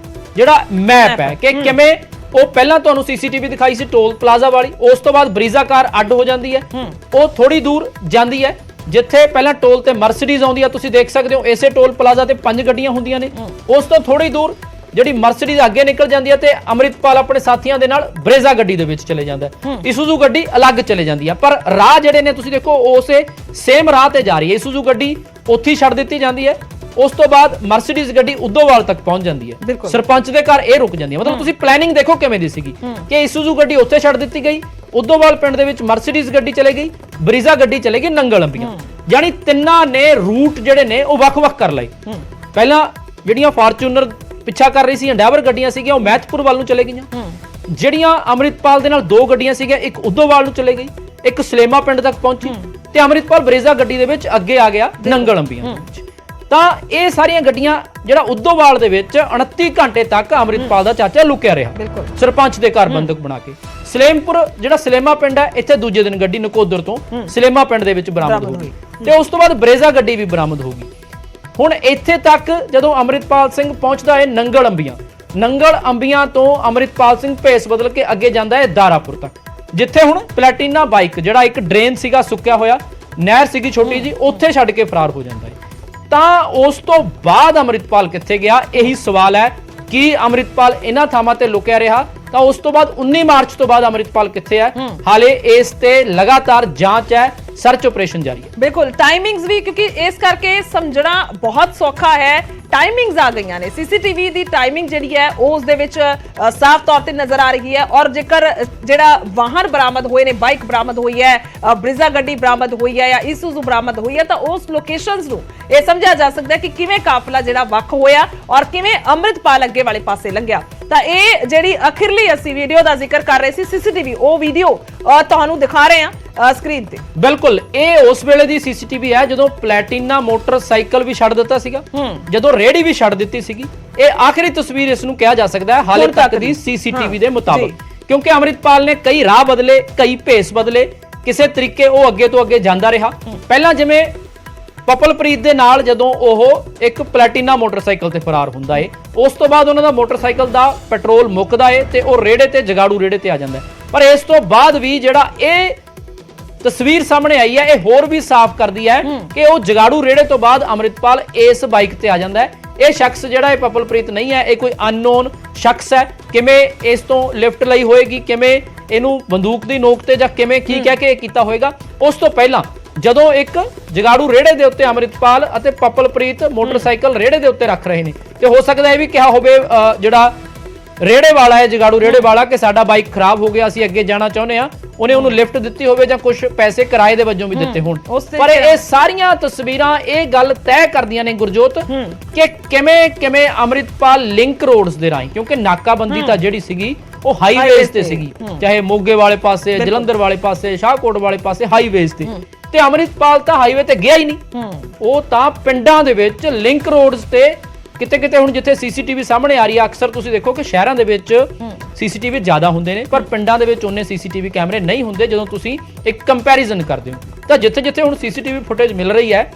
ਜਿਹੜਾ ਮੈਪ ਹੈ ਕਿ ਕਿਵੇਂ ਉਹ ਪਹਿਲਾਂ ਤੁਹਾਨੂੰ ਸੀਸੀਟੀਵੀ ਦਿਖਾਈ ਸੀ ਟੋਲ ਪਲਾਜ਼ਾ ਵਾਲੀ, ਉਸ ਤੋਂ ਬਾਅਦ ਬਰੀਜ਼ਾ ਕਾਰ ਅੱਡ ਹੋ ਜਾਂਦੀ ਹੈ, ਉਹ ਥੋੜੀ ਦੂਰ ਜਾਂਦੀ ਹੈ ਜਿੱਥੇ ਪਹਿਲਾਂ ਟੋਲ ਤੇ ਮਰਸੀਡੀਜ਼ ਆਉਂਦੀ ਆ, ਤੁਸੀਂ ਦੇਖ ਸਕਦੇ ਹੋ ਇਸੇ ਟੋਲ ਪਲਾਜ਼ਾ ਤੇ 5 ਗੱਡੀਆਂ ਹੁੰਦੀਆਂ ਨੇ, ਉਸ ਤੋਂ ਥੋੜੀ ਦੂਰ ਜਿਹੜੀ ਮਰਸੀਡੀਜ਼ ਅੱਗੇ ਨਿਕਲ ਜਾਂਦੀ ਹੈ ਤੇ ਅੰਮ੍ਰਿਤਪਾਲ ਆਪਣੇ ਸਾਥੀਆਂ ਦੇ ਨਾਲ ਬਰੇਜ਼ਾ ਗੱਡੀ ਦੇ ਵਿੱਚ ਚਲੇ ਜਾਂਦਾ ਹੈ, ਇਸੂਜ਼ੂ ਗੱਡੀ ਅਲੱਗ ਚਲੇ ਜਾਂਦੀ ਹੈ, ਪਰ ਰਾਹ ਜਿਹੜੇ ਨੇ ਤੁਸੀਂ ਦੇਖੋ ਉਸੇ ਸੇਮ ਰਾਹ ਤੇ ਜਾ ਰਹੀ ਹੈ, ਇਸੂਜ਼ੂ ਗੱਡੀ ਉੱਥੇ ਛੱਡ ਦਿੱਤੀ ਜਾਂਦੀ ਹੈ, ਉਸ ਤੋਂ ਬਾਅਦ ਮਰਸੀਡੀਜ਼ ਗੱਡੀ ਉਦੋਵਾਲ ਤੱਕ ਪਹੁੰਚ ਜਾਂਦੀ ਹੈ, ਸਰਪੰਚ ਦੇ ਘਰ ਇਹ ਰੁਕ ਜਾਂਦੀ ਹੈ। ਮਤਲਬ ਤੁਸੀਂ ਪਲੈਨਿੰਗ ਦੇਖੋ ਕਿਵੇਂ ਦੀ ਸੀਗੀ ਕਿ ਇਸੂਜ਼ੂ ਗੱਡੀ ਉੱਥੇ ਛੱਡ ਦਿੱਤੀ ਗਈ, ਉਦੋਵਾਲ ਪਿੰਡ ਦੇ ਵਿੱਚ ਮਰਸੀਡੀਜ਼ ਗੱਡੀ ਚਲੇ ਗਈ, ਬਰੀਜ਼ਾ ਗੱਡੀ ਚਲੇ ਗਈ ਨੰਗਲ ਅੰਬੀਆਂ, ਯਾਨੀ ਤਿੰਨਾਂ ਨੇ ਰੂਟ ਜਿਹੜੇ ਨੇ ਉਹ ਵੱਖ-ਵੱਖ ਕਰ ਲਏ। ਪਹਿਲਾਂ ਜਿਹੜੀਆਂ ਫਾਰਚੂਨਰ ਪਿੱਛਾ ਕਰ ਰਹੀ ਸੀ ਅੰਡੈਵਰ ਗੱਡੀਆਂ ਸੀਗੀਆਂ ਉਹ ਮਹਿਤਪੁਰ ਵੱਲ ਨੂੰ ਚਲੇ ਗਈਆਂ, ਜਿਹੜੀਆਂ ਅੰਮ੍ਰਿਤਪਾਲ ਦੇ ਨਾਲ 2 ਗੱਡੀਆਂ ਸੀਗੀਆਂ ਇੱਕ ਉਦੋਵਾਲ ਨੂੰ ਚਲੇ ਗਈ, ਇੱਕ ਸਲੇਮਾ ਪਿੰਡ ਤੱਕ ਪਹੁੰਚੀ ਤੇ ਅੰਮ੍ਰਿਤਪਾਲ ਬਰੇਜ਼ਾ ਗੱਡੀ ਦੇ ਵਿੱਚ ਅੱਗੇ ਆ ਗਿਆ ਨੰਗਲ ਅੰਬੀਆਂ ਦੇ ਵਿੱਚ। ਤਾਂ ਇਹ ਸਾਰੀਆਂ ਗੱਡੀਆਂ ਜਿਹੜਾ ਉਦੋਵਾਲ ਦੇ ਵਿੱਚ 29 ਘੰਟੇ ਤੱਕ ਅੰਮ੍ਰਿਤਪਾਲ ਦਾ ਚਾਚਾ ਲੁਕਿਆ ਰਿਹਾ ਸਰਪੰਚ ਦੇ ਘਰ ਬੰਦਕ ਬਣਾ ਕੇ। ਸਲੇਮਪੁਰ ਜਿਹੜਾ ਸਲੇਮਾ ਪਿੰਡ ਹੈ ਇੱਥੇ ਦੂਜੇ ਦਿਨ ਗੱਡੀ ਨਕੋਦਰ ਤੋਂ ਸਲੇਮਾ ਪਿੰਡ ਦੇ ਵਿੱਚ ਬਰਾਮਦ ਹੋ ਗਈ ਤੇ ਉਸ ਤੋਂ ਬਾਅਦ ਬਰੇਜ਼ਾ ਗੱਡੀ ਵੀ ਬਰਾਮਦ ਹੋ ਗਈ। ਹੁਣ ਇੱਥੇ ਤੱਕ ਜਦੋਂ ਅੰਮ੍ਰਿਤਪਾਲ ਸਿੰਘ ਪਹੁੰਚਦਾ ਹੈ ਨੰਗਲ ਅੰਬੀਆਂ ਤੋਂ ਅੰਮ੍ਰਿਤਪਾਲ ਸਿੰਘ ਭੇਸ ਬਦਲ ਕੇ ਅੱਗੇ ਜਾਂਦਾ ਹੈ ਦਾਰਾਪੁਰ ਤੱਕ, ਜਿੱਥੇ ਹੁਣ ਪਲੈਟੀਨਾ ਬਾਈਕ ਜਿਹੜਾ ਇੱਕ ਡਰੇਨ ਸੀਗਾ ਸੁੱਕਿਆ ਹੋਇਆ, ਨਹਿਰ ਸੀਗੀ ਛੋਟੀ ਜੀ, ਉੱਥੇ ਛੱਡ ਕੇ ਫਰਾਰ ਹੋ ਜਾਂਦਾ ਹੈ। ਤਾਂ ਉਸ ਤੋਂ ਬਾਅਦ ਅੰਮ੍ਰਿਤਪਾਲ ਕਿੱਥੇ ਗਿਆ, ਇਹੀ ਸਵਾਲ ਹੈ ਕਿ ਅੰਮ੍ਰਿਤਪਾਲ ਇਹਨਾਂ ਥਾਵਾਂ ਤੇ ਲੁਕਿਆ ਰਿਹਾ ਤਾਂ ਉਸ ਤੋਂ ਬਾਅਦ 19 ਮਾਰਚ ਤੋਂ ਬਾਅਦ ਅੰਮ੍ਰਿਤਪਾਲ ਕਿੱਥੇ ਹੈ, ਹਾਲੇ ਇਸ ਤੇ ਲਗਾਤਾਰ ਜਾਂਚ ਹੈ, ਸਰਚ ਆਪਰੇਸ਼ਨ ਜਾਰੀ ਹੈ। ਬਿਲਕੁਲ, ਟਾਈਮਿੰਗਸ ਵੀ ਕਿਉਂਕਿ ਇਸ ਕਰਕੇ ਸਮਝਣਾ ਬਹੁਤ ਸੌਖਾ ਹੈ, ਟਾਈਮਿੰਗਸ ਆ ਗਈਆਂ ਨੇ, ਸੀਸੀਟੀਵੀ ਦੀ ਟਾਈਮਿੰਗ ਜਿਹੜੀ ਹੈ ਉਸ ਦੇ ਵਿੱਚ ਸਾਫ਼ ਤੌਰ ਤੇ ਨਜ਼ਰ ਆ ਰਹੀ ਹੈ। ਔਰ ਜੇਕਰ ਜਿਹੜਾ ਵਾਹਨ ਬਰਾਮਦ ਹੋਏ ਨੇ, ਬਾਈਕ ਬਰਾਮਦ ਹੋਈ ਹੈ, ਬਰੀਜ਼ਾ ਗੱਡੀ ਬਰਾਮਦ ਹੋਈ ਹੈ ਜਾਂ ਇਸੂਜ਼ੂ ਬਰਾਮਦ ਹੋਈ ਹੈ, ਤਾਂ ਉਸ ਲੋਕੇਸ਼ਨਸ ਨੂੰ ਇਹ ਸਮਝਿਆ ਜਾ ਸਕਦਾ ਹੈ ਕਿ ਕਿਵੇਂ ਕਾਫਲਾ ਜਿਹੜਾ ਵੱਖ ਹੋਇਆ ਔਰ ਕਿਵੇਂ ਅੰਮ੍ਰਿਤਪਾਲ ਅੱਗੇ ਵਾਲੇ ਪਾਸੇ ਲੰਘਿਆ। ਤਾਂ ਇਹ ਜਿਹੜੀ ਅਖੀਰਲੀ ਅਸੀਂ ਵੀਡੀਓ ਦਾ ਜ਼ਿਕਰ ਕਰ ਰਹੇ ਸੀ ਸੀਸੀਟੀਵੀ, ਉਹ ਵੀਡੀਓ ਤੁਹਾਨੂੰ ਦਿਖਾ ਰਹੇ ਹਾਂ ਸਕਰੀਨ ਤੇ। ਬਿਲਕੁਲ, ਇਹ ਉਸ ਵੇਲੇ ਦੀ ਸੀਸੀਟੀਵੀ ਹੈ ਜਦੋਂ ਪਲੈਟੀਨਾ ਮੋਟਰਸਾਈਕਲ ਵੀ ਛੱਡ ਦਿੱਤਾ ਸੀਗਾ, ਜਦੋਂ ਰੇੜੀ ਵੀ ਛੱਡ ਦਿੱਤੀ ਸੀਗੀ। ਇਹ ਆਖਰੀ ਤਸਵੀਰ ਇਸ ਨੂੰ ਕਿਹਾ ਜਾ ਸਕਦਾ ਹੈ ਹਾਲੇ ਤੱਕ ਦੀ ਸੀਸੀਟੀਵੀ ਦੇ ਮੁਤਾਬਕ, ਕਿਉਂਕਿ ਅੰਮ੍ਰਿਤਪਾਲ ਨੇ ਕਈ ਰਾਹ ਬਦਲੇ, ਕਈ ਭੇਸ ਬਦਲੇ, ਕਿਸੇ ਤਰੀਕੇ ਉਹ ਅੱਗੇ ਤੋਂ ਅੱਗੇ ਜਾਂਦਾ ਰਿਹਾ। ਪਹਿਲਾਂ ਜਿਵੇਂ ਪਪਲਪ੍ਰੀਤ ਦੇ ਨਾਲ ਜਦੋਂ ਉਹ ਇੱਕ ਪਲੈਟੀਨਾ ਮੋਟਰਸਾਈਕਲ ਤੇ ਫਰਾਰ ਹੁੰਦਾ ਏ, ਉਸ ਤੋਂ ਬਾਅਦ ਉਹਨਾਂ ਦਾ ਮੋਟਰਸਾਈਕਲ ਦਾ ਪੈਟਰੋਲ ਮੁੱਕਦਾ ਏ ਤੇ ਉਹ ਰੇੜੇ ਤੇ ਜਗਾੜੂ ਰੇੜੇ ਤੇ ਆ ਜਾਂਦਾ ਹੈ। ਪਰ ਇਸ ਤੋਂ ਬਾਅਦ ਵੀ ਜਿਹੜਾ ਇਹ ਤਸਵੀਰ ਸਾਹਮਣੇ ਆਈ ਹੈ, ਇਹ ਹੋਰ ਵੀ ਸਾਫ਼ ਕਰਦੀ ਹੈ ਕਿ ਉਹ ਜਗਾੜੂ ਰੇੜੇ ਤੋਂ ਬਾਅਦ ਅੰਮ੍ਰਿਤਪਾਲ ਇਸ ਬਾਈਕ ਤੇ ਆ ਜਾਂਦਾ ਹੈ। ਇਹ ਸ਼ਖਸ ਜਿਹੜਾ ਇਹ ਪਪਲਪ੍ਰੀਤ ਨਹੀਂ ਹੈ, ਇਹ ਕੋਈ ਅਨਨੋਨ ਸ਼ਖਸ ਹੈ। ਕਿਵੇਂ ਇਸ ਤੋਂ ਲਿਫਟ ਲਈ ਹੋਏਗੀ, ਕਿਵੇਂ ਇਹਨੂੰ ਬੰਦੂਕ ਦੀ ਨੋਕ ਤੇ ਜਾਂ ਕਿਵੇਂ ਕੀ ਕਹਿ ਕੇ ਇਹ ਕੀਤਾ ਹੋਏਗਾ। ਉਸ ਤੋਂ ਪਹਿਲਾਂ ਜਦੋਂ ਇੱਕ ਜਗਾੜੂ ਰੇੜੇ ਦੇ ਉੱਤੇ ਅੰਮ੍ਰਿਤਪਾਲ ਅਤੇ ਪਪਲਪ੍ਰੀਤ ਮੋਟਰਸਾਈਕਲ ਰੇੜੇ ਦੇ ਉੱਤੇ ਰੱਖ ਰਹੇ ਨੇ, ਤੇ ਹੋ ਸਕਦਾ ਇਹ ਵੀ ਕਿਹਾ ਹੋਵੇ ਜਿਹੜਾ ਰੇੜੇ ਵਾਲਾ ਹੈ, ਜਗਾੜੂ ਰੇੜੇ ਵਾਲਾ, ਕਿ ਸਾਡਾ ਬਾਈਕ ਖਰਾਬ ਹੋ ਗਿਆ, ਅਸੀਂ ਅੱਗੇ ਜਾਣਾ ਚਾਹੁੰਦੇ ਆ, ਉਹਨੇ ਉਹਨੂੰ ਲਿਫਟ ਦਿੱਤੀ ਹੋਵੇ ਜਾਂ ਕੁਝ ਪੈਸੇ ਕਿਰਾਏ ਦੇ ਵਜੋਂ ਵੀ ਦਿੱਤੇ ਹੋਣ। ਪਰ ਇਹ ਸਾਰੀਆਂ ਤਸਵੀਰਾਂ ਇਹ ਗੱਲ ਤੈਅ ਕਰਦੀਆਂ ਨੇ ਗੁਰਜੋਤ ਕਿ ਕਿਵੇਂ ਕਿਵੇਂ ਅੰਮ੍ਰਿਤਪਾਲ ਲਿੰਕ ਰੋਡਸ ਦੇ ਰਾਹੀਂ, ਕਿਉਂਕਿ ਨਾਕਾਬੰਦੀ ਤਾਂ ਜਿਹੜੀ ਸੀਗੀ ਉਹ ਹਾਈਵੇਜ਼ ਤੇ ਸੀਗੀ, ਚਾਹੇ ਮੋਗੇ ਵਾਲੇ ਪਾਸੇ, ਜਲੰਧਰ ਵਾਲੇ ਪਾਸੇ, ਸ਼ਾਹਕੋਟ ਵਾਲੇ ਪਾਸੇ ਹਾਈਵੇਜ਼ ਤੇ ਅੰਮ੍ਰਿਤਪਾਲ ਤਾਂ ਹਾਈਵੇ ਤੇ ਗਿਆ ਹੀ ਨਹੀਂ। ਉਹ ਤਾਂ ਪਿੰਡਾਂ ਦੇ ਵਿੱਚ ਲਿੰਕ ਰੋਡਸ ਤੇ ਕਿਤੇ ਕਿਤੇ ਹੁਣ ਜਿੱਥੇ ਸੀਸੀਟੀਵੀ ਸਾਹਮਣੇ ਆ ਰਹੀ ਹੈ, ਅਕਸਰ ਤੁਸੀਂ ਦੇਖੋ ਕਿ ਸ਼ਹਿਰਾਂ ਦੇ ਵਿੱਚ ਸੀਸੀਟੀਵੀ ਜ਼ਿਆਦਾ ਹੁੰਦੇ ਨੇ, ਪਰ ਪਿੰਡਾਂ ਦੇ ਵਿੱਚ ਉਹਨੇ ਸੀਸੀਟੀਵੀ ਕੈਮਰੇ ਨਹੀਂ ਹੁੰਦੇ ਜਦੋਂ ਤੁਸੀਂ ਇੱਕ ਕੰਪੈਰੀਜ਼ਨ ਕਰਦੇ ਹੋ। ਤਾਂ ਜਿੱਥੇ ਜਿੱਥੇ ਹੁਣ ਸੀਸੀਟੀਵੀ ਫੁਟੇਜ ਮਿਲ ਰਹੀ ਹੈ,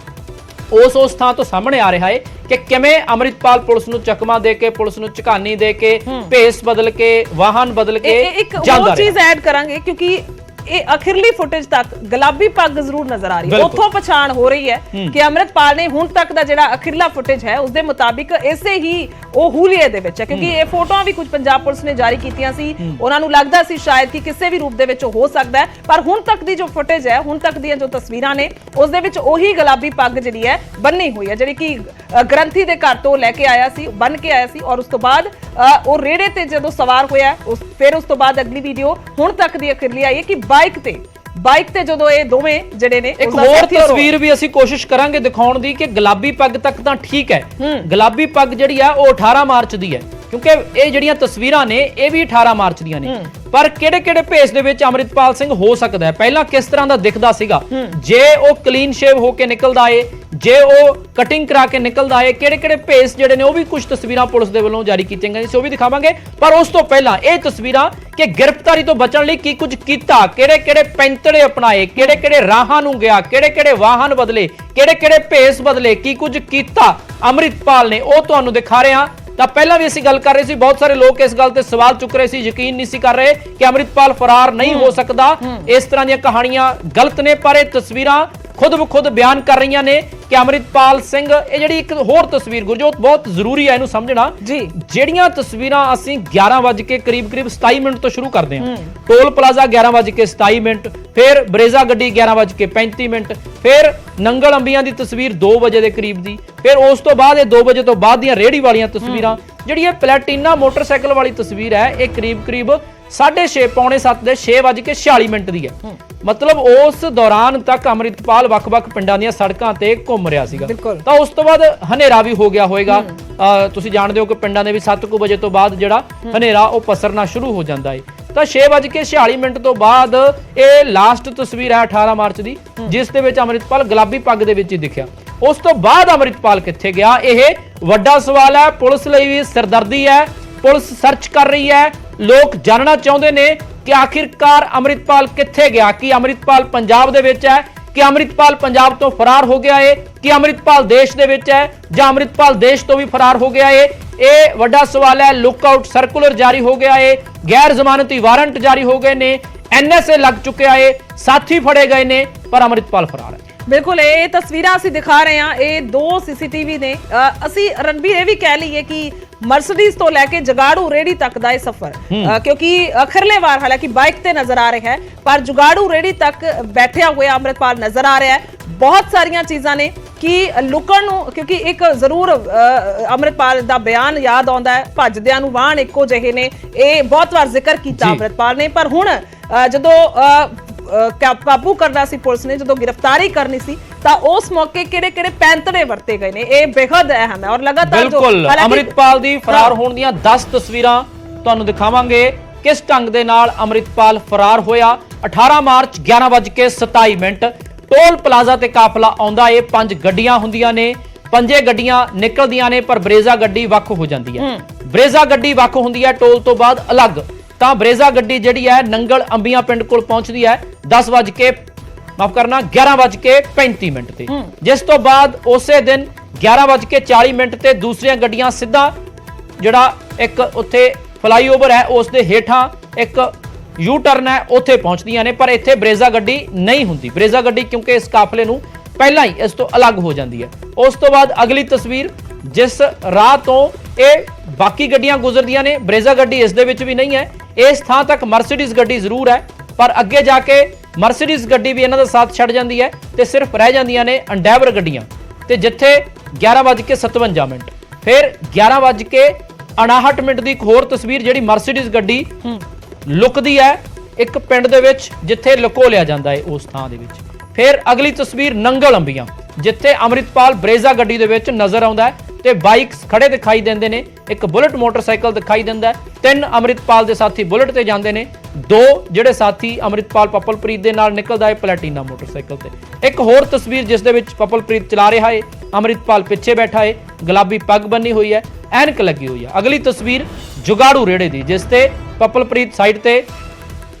ਉਸ ਥਾਂ ਤੋਂ ਸਾਹਮਣੇ ਆ ਰਿਹਾ ਹੈ ਕਿ ਕਿਵੇਂ ਅੰਮ੍ਰਿਤਪਾਲ ਪੁਲਿਸ ਨੂੰ ਚਕਮਾ ਦੇ ਕੇ, ਪੁਲਿਸ ਨੂੰ ਝਕਾਨੀ ਦੇ ਕੇ, ਭੇਸ ਬਦਲ ਕੇ, ਵਾਹਨ ਬਦਲ ਕੇ ਜਾਂਦਾ ਇੱਕ ਚੀਜ਼ ਐਡ ਕਰਾਂਗੇ ਕਿਉਂਕਿ ਇਹ ਅਖੀਰਲੀ ਫੁਟੇਜ ਤੱਕ ਗੁਲਾਬੀ ਪੱਗ ਜ਼ਰੂਰ ਨਜ਼ਰ ਆ ਰਹੀ ਹੈ। ਉੱਥੋਂ ਪਛਾਣ ਹੋ ਰਹੀ ਹੈ ਕਿ ਅੰਮ੍ਰਿਤਪਾਲ ਨੇ ਹੁਣ ਤੱਕ ਦਾ ਜਿਹੜਾ ਅਖੀਰਲਾ ਫੁਟੇਜ ਹੈ ਉਸ ਦੇ ਮੁਤਾਬਿਕ ਇਸੇ ਹੀ ਉਹ ਹੂਲੀਏ ਦੇ ਵਿੱਚ ਹੈ, ਕਿਉਂਕਿ ਇਹ ਫੋਟੋਆਂ ਵੀ ਕੁਝ ਪੰਜਾਬ ਪੁਲਿਸ ਨੇ ਜਾਰੀ ਕੀਤੀਆਂ ਸੀ। ਉਹਨਾਂ ਨੂੰ ਲੱਗਦਾ ਸੀ ਸ਼ਾਇਦ ਕਿ ਕਿਸੇ ਵੀ ਰੂਪ ਦੇ ਵਿੱਚ ਹੋ ਸਕਦਾ ਹੈ, ਪਰ ਹੁਣ ਤੱਕ ਦੀ ਜੋ ਫੁਟੇਜ ਹੈ, ਹੁਣ ਤੱਕ ਦੀਆਂ ਜੋ ਤਸਵੀਰਾਂ ਨੇ, ਉਸ ਦੇ ਵਿੱਚ ਉਹੀ ਗੁਲਾਬੀ ਪੱਗ ਜਿਹੜੀ ਹੈ ਬੰਨੀ ਹੋਈ ਹੈ, ਜਿਹੜੀ ਕਿ ਗ੍ਰੰਥੀ ਦੇ ਘਰ ਤੋਂ ਲੈ ਕੇ ਆਇਆ ਸੀ, ਬੰਨ ਕੇ ਆਇਆ ਸੀ, ਔਰ ਉਸ ਤੋਂ ਬਾਅਦ ਉਹ ਰੇੜੇ ਤੇ ਜਦੋਂ ਸਵਾਰ ਹੋਇਆ, ਫਿਰ ਉਸ ਤੋਂ ਬਾਅਦ ਅਗਲੀ ਵੀਡੀਓ ਹੁਣ ਤੱਕ ਦੀ ਅਖੀਰਲੀ ਆਈ ਹੈ ਕਿ ਬਾਈਕ ਤੇ ਜਦੋਂ ਇਹ ਦੋਵੇਂ ਜਿਹੜੇ ਨੇ, ਇੱਕ ਹੋਰ ਤਸਵੀਰ ਵੀ ਅਸੀਂ ਕੋਸ਼ਿਸ਼ ਕਰਾਂਗੇ ਦਿਖਾਉਣ ਦੀ ਕਿ ਗੁਲਾਬੀ ਪੱਗ ਤੱਕ ਤਾਂ ਠੀਕ ਹੈ, ਗੁਲਾਬੀ ਪੱਗ ਜਿਹੜੀ ਆ ਉਹ 18 ਮਾਰਚ ਦੀ ਹੈ, ਕਿਉਂਕਿ ਇਹ ਜਿਹੜੀਆਂ ਤਸਵੀਰਾਂ ਨੇ ਇਹ ਵੀ 18 ਮਾਰਚ ਦੀਆਂ ਨੇ। ਪਰ ਕਿਹੜੇ ਕਿਹੜੇ ਭੇਸ ਦੇ ਵਿੱਚ ਅੰਮ੍ਰਿਤਪਾਲ ਸਿੰਘ ਹੋ ਸਕਦਾ ਹੈ, ਪਹਿਲਾਂ ਕਿਸ ਤਰ੍ਹਾਂ ਦਾ ਦਿਖਦਾ ਸੀਗਾ, ਜੇ ਉਹ ਕਲੀਨ ਸ਼ੇਵ ਹੋ ਕੇ ਨਿਕਲਦਾ ਏ, ਜੇ ਉਹ ਕਟਿੰਗ ਕਰਾ ਕੇ ਨਿਕਲਦਾ ਏ, ਕਿਹੜੇ ਕਿਹੜੇ ਭੇਸ ਜਿਹੜੇ ਨੇ ਉਹ ਵੀ ਕੁਝ ਤਸਵੀਰਾਂ ਪੁਲਿਸ ਦੇ ਵੱਲੋਂ ਜਾਰੀ ਕੀਤੀਆਂ ਗਈਆਂ ਸੀ, ਉਹ ਵੀ ਦਿਖਾਵਾਂਗੇ। ਪਰ ਉਸ ਤੋਂ ਪਹਿਲਾਂ ਇਹ ਤਸਵੀਰਾਂ ਕਿ ਗ੍ਰਿਫਤਾਰੀ ਤੋਂ ਬਚਣ ਲਈ ਕੀ ਕੁਝ ਕੀਤਾ, ਕਿਹੜੇ ਕਿਹੜੇ ਪੈਂਤੜੇ ਅਪਣਾਏ, ਕਿਹੜੇ ਕਿਹੜੇ ਰਾਹਾਂ ਨੂੰ ਗਿਆ, ਕਿਹੜੇ ਕਿਹੜੇ ਵਾਹਨ ਬਦਲੇ, ਕਿਹੜੇ ਕਿਹੜੇ ਭੇਸ ਬਦਲੇ, ਕੀ ਕੁਝ ਕੀਤਾ ਅੰਮ੍ਰਿਤਪਾਲ ਨੇ, ਉਹ ਤੁਹਾਨੂੰ ਦਿਖਾ ਰਹੇ ਹਾਂ। ਤਾਂ ਪਹਿਲਾਂ ਵੀ ਅਸੀਂ ਗੱਲ ਕਰ ਰਹੇ ਸੀ, ਬਹੁਤ ਸਾਰੇ ਲੋਕ ਇਸ ਗੱਲ ਤੇ ਸਵਾਲ ਚੁੱਕ ਰਹੇ ਸੀ, ਯਕੀਨ ਨਹੀਂ ਸੀ ਕਰ ਰਹੇ ਕਿ ਅੰਮ੍ਰਿਤਪਾਲ ਫਰਾਰ ਨਹੀਂ ਹੋ ਸਕਦਾ, ਇਸ ਤਰ੍ਹਾਂ ਦੀਆਂ ਕਹਾਣੀਆਂ ਗਲਤ ਨੇ। ਪਰ ਇਹ ਤਸਵੀਰਾਂ ਖੁਦ ਬਖੁਦ ਬਿਆਨ ਕਰ ਰਹੀਆਂ ਨੇ ਕਿ ਅੰਮ੍ਰਿਤਪਾਲ ਸਿੰਘ, ਇਹ ਜਿਹੜੀ ਇੱਕ ਹੋਰ ਤਸਵੀਰ ਗੁਰਜੋਤ ਬਹੁਤ ਜ਼ਰੂਰੀ ਹੈ ਇਹਨੂੰ ਸਮਝਣਾ ਜੀ, ਜਿਹੜੀਆਂ ਤਸਵੀਰਾਂ ਅਸੀਂ 11 ਵਜੇ ਕੇ ਕਰੀਬ 27 ਮਿੰਟ ਤੋਂ ਸ਼ੁਰੂ ਕਰਦੇ ਹਾਂ, ਟੋਲ ਪਲਾਜ਼ਾ 11 ਵਜੇ ਕੇ 27 ਮਿੰਟ, ਫਿਰ ਬਰੇਜ਼ਾ ਗੱਡੀ 11 ਵਜੇ ਕੇ 35 ਮਿੰਟ, ਫਿਰ ਨੰਗਲ ਅੰਬੀਆਂ ਦੀ ਤਸਵੀਰ 2 ਵਜੇ ਦੇ ਕਰੀਬ ਦੀ, ਫਿਰ ਉਸ ਤੋਂ ਬਾਅਦ ਇਹ 2 ਵਜੇ ਤੋਂ ਬਾਅਦ ਦੀਆਂ ਰੇੜੀ ਵਾਲੀਆਂ ਤਸਵੀਰਾਂ, ਜਿਹੜੀ ਇਹ ਪਲੈਟੀਨਾ ਮੋਟਰਸਾਈਕਲ ਵਾਲੀ ਤਸਵੀਰ ਹੈ, ਇਹ ਕਰੀਬ 6:30 ਪੌਣੇ 7 ਦੇ 6:46 ਮਿੰਟ ਦੀ ਹੈ। ਮਤਲਬ ਉਸ ਦੌਰਾਨ ਤੱਕ ਅੰਮ੍ਰਿਤਪਾਲ ਵੱਖ-ਵੱਖ ਪਿੰਡਾਂ ਦੀਆਂ ਸੜਕਾਂ ਤੇ ਘੁੰਮ ਰਿਹਾ ਸੀਗਾ। ਤਾਂ ਉਸ ਤੋਂ ਬਾਅਦ ਹਨੇਰਾ ਵੀ ਹੋ ਗਿਆ ਹੋਏਗਾ, ਤੁਸੀਂ ਜਾਣਦੇ ਹੋ ਕਿ ਪਿੰਡਾਂ ਦੇ ਵੀ 7 ਵਜੇ ਤੋਂ ਬਾਅਦ ਜਿਹੜਾ ਹਨੇਰਾ ਉਹ ਪਸਰਨਾ ਸ਼ੁਰੂ ਹੋ ਜਾਂਦਾ ਹੈ। ਤਾਂ 6:46 ਮਿੰਟ ਤੋਂ ਬਾਅਦ ਇਹ ਲਾਸਟ ਤਸਵੀਰ ਹੈ 18 ਮਾਰਚ ਦੀ, ਜਿਸ ਦੇ ਵਿੱਚ ਅੰਮ੍ਰਿਤਪਾਲ ਗੁਲਾਬੀ ਪੱਗ ਦੇ ਵਿੱਚ ਹੀ ਦਿਖਿਆ। ਉਸ ਤੋਂ ਬਾਅਦ ਅੰਮ੍ਰਿਤਪਾਲ ਕਿੱਥੇ ਗਿਆ, ਇਹ ਵੱਡਾ ਸਵਾਲ ਹੈ। ਪੁਲਿਸ ਲਈ ਵੀ ਸਿਰਦਰਦੀ ਹੈ, ਪੁਲਿਸ ਸਰਚ ਕਰ ਰਹੀ ਹੈ, ਲੋਕ ਜਾਣਨਾ ਚਾਹੁੰਦੇ ਨੇ ਕਿ ਆਖਿਰਕਾਰ ਅੰਮ੍ਰਿਤਪਾਲ ਕਿੱਥੇ ਗਿਆ, ਕਿ ਅੰਮ੍ਰਿਤਪਾਲ ਪੰਜਾਬ ਦੇ ਵਿੱਚ ਹੈ, ਕਿ ਅੰਮ੍ਰਿਤਪਾਲ ਪੰਜਾਬ ਤੋਂ ਫਰਾਰ ਹੋ ਗਿਆ ਹੈ, ਕਿ ਅੰਮ੍ਰਿਤਪਾਲ ਦੇਸ਼ ਦੇ ਵਿੱਚ ਹੈ, ਜਾਂ ਅੰਮ੍ਰਿਤਪਾਲ ਦੇਸ਼ ਤੋਂ ਵੀ ਫਰਾਰ ਹੋ ਗਿਆ ਹੈ। ਇਹ ਵੱਡਾ ਸਵਾਲ ਹੈ। ਲੁੱਕ ਆਊਟ ਸਰਕੂਲਰ ਜਾਰੀ ਹੋ ਗਿਆ ਹੈ, ਗੈਰ ਜ਼ਮਾਨਤੀ ਵਾਰੰਟ ਜਾਰੀ ਹੋ ਗਏ ਨੇ, NSA ਲੱਗ ਚੁੱਕਿਆ ਹੈ, ਸਾਥੀ ਫੜੇ ਗਏ ਨੇ, ਪਰ ਅੰਮ੍ਰਿਤਪਾਲ ਫਰਾਰ ਹੈ। ਬਿਲਕੁਲ, ਇਹ ਤਸਵੀਰਾਂ ਅਸੀਂ ਦਿਖਾ ਰਹੇ ਹਾਂ, ਇਹ 2 CCTV ਨੇ। ਅਸੀਂ ਰਣਬੀਰ ਇਹ ਵੀ ਕਹਿ ਲਈਏ ਕਿ ਮਰਸੀਡੀਜ਼ ਤੋਂ ਲੈ ਕੇ ਜਗਾੜੂ ਰੇੜੀ ਤੱਕ ਦਾ ਇਹ ਸਫ਼ਰ, ਕਿਉਂਕਿ ਅਖਰਲੇ ਵਾਰ ਹਾਲਾਂਕਿ ਬਾਈਕ ਤੇ ਨਜ਼ਰ ਆ ਰਿਹਾ ਹੈ, ਪਰ ਜਗਾੜੂ ਰੇੜੀ ਤੱਕ ਬੈਠਿਆ ਹੋਇਆ ਅੰਮ੍ਰਿਤਪਾਲ ਨਜ਼ਰ ਆ ਰਿਹਾ ਹੈ। ਬਹੁਤ ਸਾਰੀਆਂ ਚੀਜ਼ਾਂ ਨੇ ਕਿ ਲੁਕਣ ਨੂੰ, ਕਿਉਂਕਿ ਇੱਕ ਜ਼ਰੂਰ ਅੰਮ੍ਰਿਤਪਾਲ ਦਾ ਬਿਆਨ ਯਾਦ ਆਉਂਦਾ ਹੈ, ਭੱਜਦਿਆਂ ਨੂੰ ਵਾਹਣ ਇੱਕੋ ਜਿਹੇ ਨੇ, ਇਹ ਬਹੁਤ ਵਾਰ ਜ਼ਿਕਰ ਕੀਤਾ ਅੰਮ੍ਰਿਤਪਾਲ ਨੇ। ਪਰ ਹੁਣ ਜਦੋਂ ਕਾਬੂ ਕਰਨਾ ਸੀ ਪੁਲਿਸ ਨੇ, ਜਦੋਂ ਗ੍ਰਿਫਤਾਰੀ ਕਰਨੀ ਸੀ, ਤਾਂ ਉਸ ਮੌਕੇ ਕਿਹੜੇ-ਕਿਹੜੇ ਪੈਂਤੜੇ ਵਰਤੇ ਗਏ ਨੇ, ਇਹ ਬੇहद ਅਹਿਮ ਹੈ। ਔਰ ਲਗਾਤਾਰ ਬਿਲਕੁਲ ਅੰਮ੍ਰਿਤਪਾਲ ਦੀ ਫਰਾਰ ਹੋਣ ਦੀਆਂ 10 ਤਸਵੀਰਾਂ ਤੁਹਾਨੂੰ ਦਿਖਾਵਾਂਗੇ, ਕਿਸ ਢੰਗ ਦੇ ਨਾਲ ਅੰਮ੍ਰਿਤਪਾਲ ਫਰਾਰ ਹੋਇਆ। 18 ਮਾਰਚ 11:27 ਮਿੰਟ ਟੋਲ ਪਲਾਜ਼ਾ ਤੇ ਕਾਫਲਾ ਆਉਂਦਾ ਏ, 5 ਗੱਡੀਆਂ ਹੁੰਦੀਆਂ ਨੇ, 5 ਗੱਡੀਆਂ ਨਿਕਲਦੀਆਂ ਨੇ, ਪਰ ਬਰੇਜ਼ਾ ਗੱਡੀ ਵੱਖ ਹੋ ਜਾਂਦੀ ਹੈ। ਬਰੇਜ਼ਾ ਗੱਡੀ ਵੱਖ ਹੁੰਦੀ ਹੈ ਟੋਲ ਤੋਂ ਬਾਅਦ ਅਲੱਗ। ਤਾਂ ਬਰੇਜ਼ਾ ਗੱਡੀ ਜਿਹੜੀ ਹੈ ਨੰਗਲ ਅੰਬੀਆਂ ਪਿੰਡ ਕੋਲ ਪਹੁੰਚਦੀ ਹੈ 10:00 ਮਾਫ ਕਰਨਾ 11:35 ਤੇ, ਜਿਸ ਤੋਂ ਬਾਅਦ ਉਸੇ ਦਿਨ 11:40 ਤੇ ਦੂਸਰੀਆਂ ਗੱਡੀਆਂ ਸਿੱਧਾ ਜਿਹੜਾ ਇੱਕ ਉੱਥੇ ਫਲਾਈਓਵਰ ਹੈ ਉਸ ਦੇ ਹੇਠਾਂ ਇੱਕ ਯੂ ਟਰਨ ਹੈ ਉੱਥੇ ਪਹੁੰਚਦੀਆਂ ਨੇ, ਪਰ ਇੱਥੇ ਬਰੇਜ਼ਾ ਗੱਡੀ ਨਹੀਂ ਹੁੰਦੀ। ਬਰੇਜ਼ਾ ਗੱਡੀ ਕਿਉਂਕਿ ਇਸ ਕਾਫਲੇ ਨੂੰ ਪਹਿਲਾਂ ਹੀ ਇਸ ਤੋਂ ਅਲੱਗ ਹੋ ਜਾਂਦੀ ਹੈ। ਉਸ ਤੋਂ ਬਾਅਦ ਅਗਲੀ ਤਸਵੀਰ, ਜਿਸ ਰਾਹ ਤੋਂ ਇਹ ਬਾਕੀ ਗੱਡੀਆਂ ਗੁਜ਼ਰਦੀਆਂ ਨੇ, ਬਰੇਜ਼ਾ ਗੱਡੀ ਇਸ ਦੇ ਵਿੱਚ ਵੀ ਨਹੀਂ ਹੈ। ਇਸ ਥਾਂ ਤੱਕ ਮਰਸੀਡੀਜ਼ ਗੱਡੀ ਜ਼ਰੂਰ ਹੈ, ਪਰ ਅੱਗੇ ਜਾ ਕੇ ਮਰਸੀਡੀਜ਼ ਗੱਡੀ ਵੀ ਇਹਨਾਂ ਦਾ ਸਾਥ ਛੱਡ ਜਾਂਦੀ ਹੈ ਤੇ ਸਿਰਫ ਰਹਿ ਜਾਂਦੀਆਂ ਨੇ ਐਂਡੈਵਰ ਗੱਡੀਆਂ। ਤੇ ਜਿੱਥੇ 11:57 ਫਿਰ 11:59 ਦੀ ਇੱਕ ਹੋਰ ਤਸਵੀਰ, ਜਿਹੜੀ ਮਰਸੀਡੀਜ਼ ਗੱਡੀ ਲੁਕਦੀ ਹੈ ਇੱਕ ਪਿੰਡ ਦੇ ਵਿੱਚ ਜਿੱਥੇ ਲੁਕੋ ਲਿਆ ਜਾਂਦਾ ਹੈ ਉਸ ਥਾਂ ਦੇ ਵਿੱਚ। ਫਿਰ ਅਗਲੀ ਤਸਵੀਰ ਨੰਗਲ ਅੰਬੀਆਂ, ਜਿੱਥੇ ਅੰਮ੍ਰਿਤਪਾਲ ਬਰੇਜ਼ਾ ਗੱਡੀ ਦੇ ਵਿੱਚ ਨਜ਼ਰ ਆਉਂਦਾ ਹੈ ਤੇ ਬਾਈਕਸ ਖੜੇ ਦਿਖਾਈ ਦਿੰਦੇ ਨੇ, ਇੱਕ ਬੁਲਟ ਮੋਟਰਸਾਈਕਲ ਦਿਖਾਈ ਦਿੰਦਾ ਹੈ, 3 ਅੰਮ੍ਰਿਤਪਾਲ ਦੇ ਸਾਥੀ ਬੁਲਟ ਤੇ ਜਾਂਦੇ ਨੇ, 2 ਜਿਹੜੇ ਸਾਥੀ ਅੰਮ੍ਰਿਤਪਾਲ ਪੱਪਲਪ੍ਰੀਤ ਦੇ ਨਾਲ ਨਿਕਲਦਾ ਹੈ ਪਲੈਟੀਨਾ ਮੋਟਰਸਾਈਕਲ ਤੇ। ਇੱਕ ਹੋਰ ਤਸਵੀਰ ਜਿਸ ਦੇ ਵਿੱਚ ਪੱਪਲਪ੍ਰੀਤ ਚਲਾ ਰਿਹਾ ਹੈ, ਅੰਮ੍ਰਿਤਪਾਲ ਪਿੱਛੇ ਬੈਠਾ ਹੈ, ਗੁਲਾਬੀ ਪੱਗ ਬੰਨੀ ਹੋਈ ਹੈ, ਐਨਕ ਲੱਗੀ ਹੋਈ ਹੈ। ਅਗਲੀ ਤਸਵੀਰ ਜੁਗਾੜੂ ਰੇੜੇ ਦੀ, ਜਿਸ ਤੇ ਪੱਪਲਪ੍ਰੀਤ ਸਾਈਡ ਤੇ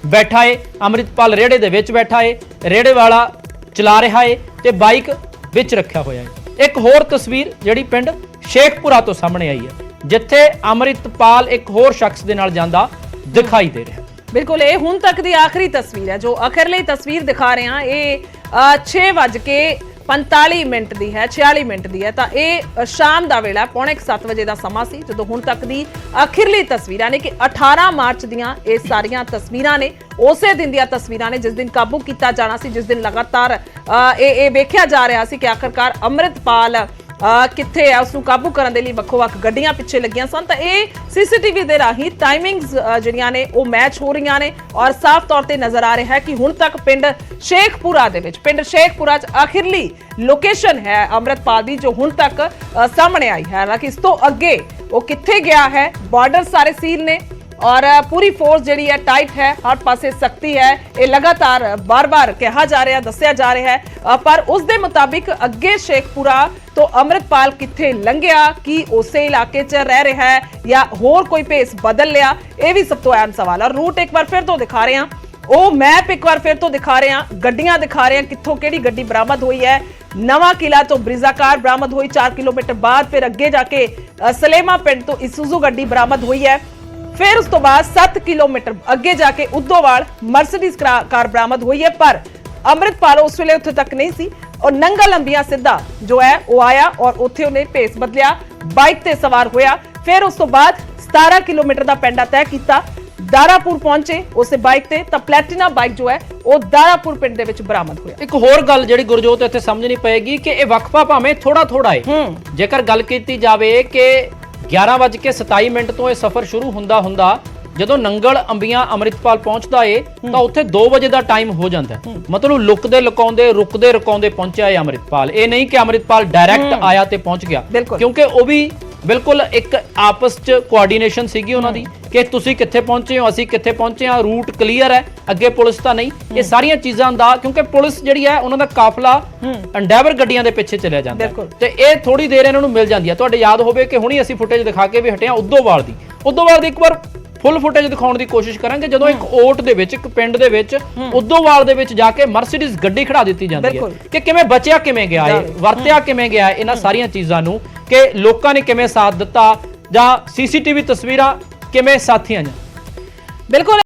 ਬੈਠਾ ਹੈ, ਅੰਮ੍ਰਿਤਪਾਲ ਰੇੜੇ ਦੇ ਵਿੱਚ ਬੈਠਾ ਹੈ, ਰੇੜੇ ਵਾਲਾ ਚਲਾ ਰਿਹਾ ਹੈ ਤੇ ਬਾਈਕ ਵਿੱਚ ਰੱਖਿਆ ਹੋਇਆ ਹੈ। ਇੱਕ ਹੋਰ ਤਸਵੀਰ ਜਿਹੜੀ ਪਿੰਡ ਸ਼ੇਖਪੁਰਾ ਤੋਂ ਸਾਹਮਣੇ ਆਈ ਹੈ, ਜਿੱਥੇ ਅੰਮ੍ਰਿਤਪਾਲ ਇੱਕ ਹੋਰ ਸ਼ਖਸ ਦੇ ਨਾਲ ਜਾਂਦਾ ਦਿਖਾਈ ਦੇ ਰਿਹਾ। ਬਿਲਕੁਲ, ਇਹ ਹੁਣ ਤੱਕ ਦੀ ਆਖਰੀ ਤਸਵੀਰ ਹੈ। ਜੋ ਅਖਰਲੀ ਤਸਵੀਰ ਦਿਖਾ ਰਹੇ ਹਾਂ ਇਹ 6:45 ਦੀ ਹੈ, 46 ਮਿੰਟ ਦੀ ਹੈ। ਤਾਂ ਇਹ ਸ਼ਾਮ ਦਾ ਵੇਲਾ, 6:45 ਵਜੇ ਦਾ ਸਮਾਂ ਸੀ ਜਦੋਂ ਹੁਣ ਤੱਕ ਦੀ ਅਖੀਰਲੀ ਤਸਵੀਰਾਂ ਨੇ ਕਿ 18 ਮਾਰਚ ਦੀਆਂ ਇਹ ਸਾਰੀਆਂ ਤਸਵੀਰਾਂ ਨੇ, ਉਸੇ ਦਿਨ ਦੀਆਂ ਤਸਵੀਰਾਂ ਨੇ ਜਿਸ ਦਿਨ ਕਾਬੂ ਕੀਤਾ ਜਾਣਾ ਸੀ, ਜਿਸ ਦਿਨ ਲਗਾਤਾਰ ਇਹ ਵੇਖਿਆ ਜਾ ਰਿਹਾ ਸੀ ਕਿ ਆਖਰਕਾਰ ਅੰਮ੍ਰਿਤਪਾਲ ਕਿੱਥੇ ਹੈ, ਉਸ ਨੂੰ ਕਾਬੂ ਕਰਨ ਦੇ ਲਈ ਵੱਖੋ-ਵੱਖ ਗੱਡੀਆਂ ਪਿੱਛੇ ਲੱਗੀਆਂ ਸਨ। ਤਾਂ ਇਹ ਸੀਸੀਟੀਵੀ ਦੇ ਰਾਹੀਂ ਟਾਈਮਿੰਗਸ ਜਿਹੜੀਆਂ ਨੇ ਉਹ ਮੈਚ ਹੋ ਰਹੀਆਂ ਨੇ ਔਰ ਸਾਫ਼ ਤੌਰ ਤੇ ਨਜ਼ਰ ਆ ਰਿਹਾ ਹੈ ਕਿ ਹੁਣ ਤੱਕ ਪਿੰਡ ਸ਼ੇਖਪੁਰਾ ਦੇ ਵਿੱਚ, ਪਿੰਡ ਸ਼ੇਖਪੁਰਾ 'ਚ ਆਖਿਰਲੀ ਲੋਕੇਸ਼ਨ ਹੈ ਅੰਮ੍ਰਿਤਪਾਲ ਦੀ ਜੋ ਹੁਣ ਤੱਕ ਸਾਹਮਣੇ ਆਈ ਹੈ। ਹਾਲਾਂਕਿ ਇਸ ਤੋਂ ਅੱਗੇ ਉਹ ਕਿੱਥੇ ਗਿਆ ਹੈ, ਬਾਰਡਰ ਸਾਰੇ ਸੀਲ ਨੇ और पूरी फोर्स जी है टाइट है, हर पासे सख्ती है, ये लगातार बार बार कहा जा रहा, दसिया जा रहा है। पर उस दे मुताबिक अगे शेखपुरा तो अंमृतपाल किथे लंघिया, कि उस इलाके च रह रहा है या होर कोई भेस बदल लिया, ये भी सब तो अहम सवाल है। और रूट एक बार फिर तो दिखा रहे हैं, वो मैप एक बार फिर तो दिखा रहे हैं, गड्डियां दिखा रहे हैं कित्थों केड़ी गड्डी बरामद हुई है। नवा किला तो ब्रिजा कार बरामद हुई 4 किलोमीटर बाद, फिर अगे जाके सलेमा पिंड तो इसुजू गड्डी बरामद हुई है, फिर उस तो बाद 7 किलोमीटर अगे जाके उद्दोवाल मर्सिडीज कार बरामद हुई है। पर अंमृतपाल उस वेले उत्थे तक नहीं सी और नंगल अंबिया सिद्धा जो है वो आया और उत्थे उन्हें भेस बदलिया, बाइक ते सवार होया। फिर उस तो बाद 17 किलोमीटर का पेंडा तय किया, दारापुर पहुंचे उस बाइक ते, तां प्लैटिना बाइक जो है वो दारापुर पिंड दे विच बरामद होया। एक होर गल जिहड़ी गुरजोत इत्थे समझनी पएगी कि ये वक्फा भावें थोड़ा थोड़ा है, जेकर गल कीती जावे कि 11:27 ਤੋਂ ਇਹ ਸਫ਼ਰ ਸ਼ੁਰੂ ਹੁੰਦਾ ਜਦੋਂ ਨੰਗਲ ਅੰਬੀਆਂ ਅੰਮ੍ਰਿਤਪਾਲ ਪਹੁੰਚਦਾ ਏ ਤਾਂ ਉੱਥੇ 2 ਵਜੇ ਦਾ ਟਾਈਮ ਹੋ ਜਾਂਦਾ। ਮਤਲਬ ਲੁਕਦੇ ਲੁਕਾਉਂਦੇ ਰੁਕਦੇ ਰੁਕਾਉਂਦੇ ਪਹੁੰਚਿਆ ਏ ਅੰਮ੍ਰਿਤਪਾਲ। ਇਹ ਨਹੀਂ ਕਿ ਅੰਮ੍ਰਿਤਪਾਲ ਡਾਇਰੈਕਟ ਆਇਆ ਤੇ ਪਹੁੰਚ ਗਿਆ, ਕਿਉਂਕਿ ਉਹ ਵੀ ਬਿਲਕੁਲ ਇੱਕ ਆਪਸ ਚ ਕੋਆਰਡੀਨੇਸ਼ਨ ਸੀਗੀ ਉਹਨਾਂ ਦੀ ਕਿ ਤੁਸੀਂ ਕਿੱਥੇ ਪਹੁੰਚੇ ਹੋ, ਅਸੀਂ ਕਿੱਥੇ ਪਹੁੰਚੇ ਹਾਂ, ਰੂਟ ਕਲੀਅਰ ਹੈ, ਅੱਗੇ ਪੁਲਿਸ ਤਾਂ ਨਹੀਂ। ਇਹ ਸਾਰੀਆਂ ਚੀਜ਼ਾਂ ਦਾ, ਕਿਉਂਕਿ ਪੁਲਿਸ ਜਿਹੜੀ ਹੈ ਉਹਨਾਂ ਦਾ ਕਾਫਲਾ ਐਂਡੈਵਰ ਗੱਡੀਆਂ ਦੇ ਪਿੱਛੇ ਚੱਲਿਆ ਜਾਂਦਾ ਤੇ ਇਹ ਥੋੜੀ ਦੇਰ ਇਹਨਾਂ ਨੂੰ ਮਿਲ ਜਾਂਦੀ ਹੈ। ਤੁਹਾਡੇ ਯਾਦ ਹੋਵੇ ਕਿ ਹੁਣੀ ਅਸੀਂ ਫੁਟੇਜ ਦਿਖਾ ਕੇ ਵੀ ਹਟੇ ਹਾਂ ਉਦੋਵਾਲ ਦੀ ਇੱਕ ਵਾਰ ਫੁੱਲ ਫੁਟੇਜ ਦਿਖਾਉਣ ਦੀ ਕੋਸ਼ਿਸ਼ ਕਰਾਂਗੇ, ਜਦੋਂ ਇੱਕ ਓਟ ਦੇ ਵਿੱਚ, ਇੱਕ ਪਿੰਡ ਦੇ ਵਿੱਚ ਉਦੋਵਾਲ ਦੇ ਵਿੱਚ ਜਾ ਕੇ ਮਰਸੀਡੀਜ਼ ਗੱਡੀ ਖੜਾ ਦਿੱਤੀ ਜਾਂਦੀ ਹੈ ਕਿ ਕਿਵੇਂ ਬਚਿਆ, ਕਿਵੇਂ ਗਿਆ ਹੈ, ਵਰਤਿਆ ਕਿਵੇਂ ਗਿਆ, ਇਹਨਾਂ ਸਾਰੀਆਂ ਚੀਜ਼ਾਂ ਨੂੰ ਕਿ ਲੋਕਾਂ ਨੇ ਕਿਵੇਂ ਸਾਥ ਦਿੱਤਾ ਜਾਂ ਸੀਸੀਟੀਵੀ ਤਸਵੀਰਾਂ ਕਿਵੇਂ ਸਾਥੀਆਂ ਨੇ। ਬਿਲਕੁਲ।